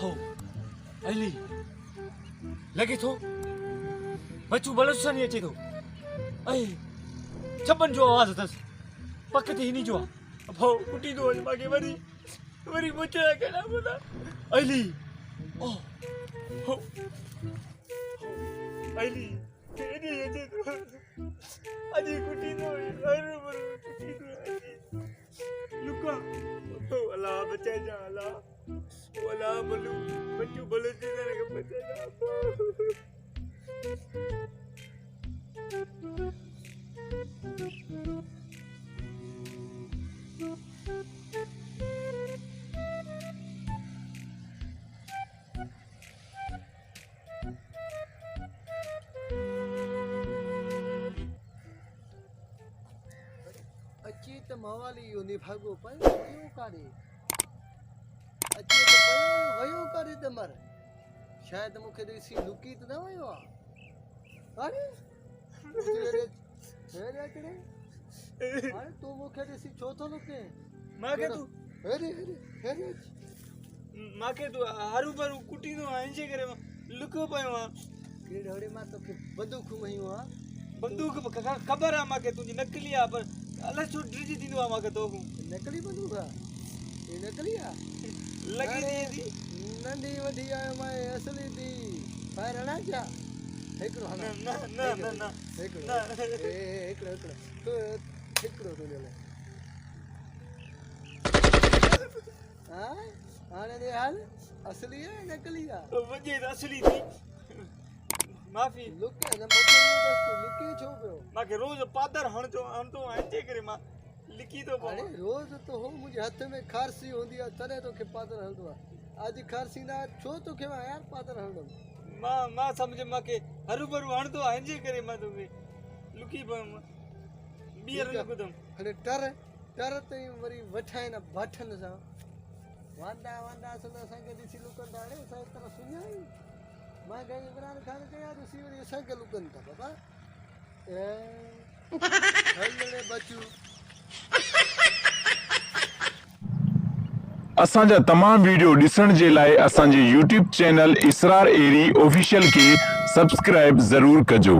हो अली लगे थो बच्चू बलुसानी अचे थो ऐं छपन जो आवाज़ अथसि पक ते हिनी जो आहे भाउ कुटी थो वञे मूंखे वरी वरी मुंहिंजा केॾा ॿुधा अली ओ हो अली केॾी अचे थो अॼु कुटी थो वञे हर भरू कुटी थो अचे लुका ओ अला बचाइजा अला ओ अला बलू बच्चू बलुसानी खे बचाइजा अची त मवाली उन भागो पयो वयो कारे अची त पयो वयो कारे त मर शायद मूंखे ॾिसी लुकी त न वयो आहे अरे हेरे अचड़े अरे तू मूंखे ॾिसी छो थो लुके मूंखे तूं हेरे हेरे हेरे मूंखे तूं हरू भरू कुटींदो आहीं जे करे लुकियो पियो आहे कहिड़े हड़े मां तोखे बंदूकूं हयूं आहे बंदूक ख़बर आहे मूंखे तुंहिंजी नकली आहे पर अलाए छो ड्रिजी थींदो आहे मूंखे तोखूं नकली बंदूक आहे ये नकली आहे लॻी थिए थी नंढी वॾी आहे मां असली थी फायर हणा छा हिकिड़ो न हणा न न न न हिकिड़ो न। हिकिड़ो तो हिकिड़ो तुंहिंजे लाइ हा हाणे ॾे हाल असली आहे नकली आहे वॼे त असली थी माफ़ी लुके न मूंखे इहो बस लुके छो पियो मूंखे रोज़ पादर हणंदो आहिनि जे करे मां लिकी थो अरे पवां रोज़ तो हो मुंहिंजे हथ में खारसी हूंदी आहे तॾहिं तोखे पादर हणंदो आहे अॼु खारसी न आहे छो तोखे मां यार पादर हणंदुमि मां सम्झ मूंखे हरू भरू हणंदो आहे जे करे मां तोखे लुकी पियुमि ॿीहर न ॿुधमि हाणे टर ताईं वरी वठाए न बाठनि सां वांदा वांदा असां असांखे ॾिसी लुकनि था हाणे असां तरह सुञाणी मां कंहिं इमरान ख़ान कयां ॾिसी वरी असांखे लुकनि था बाबा हलणे बचू असांजा तमाम वीडियो ॾिसण जे लाइ असांजे YouTube चैनल इसरार एरी ऑफिशियल खे सब्सक्राइब ज़रूर कजो।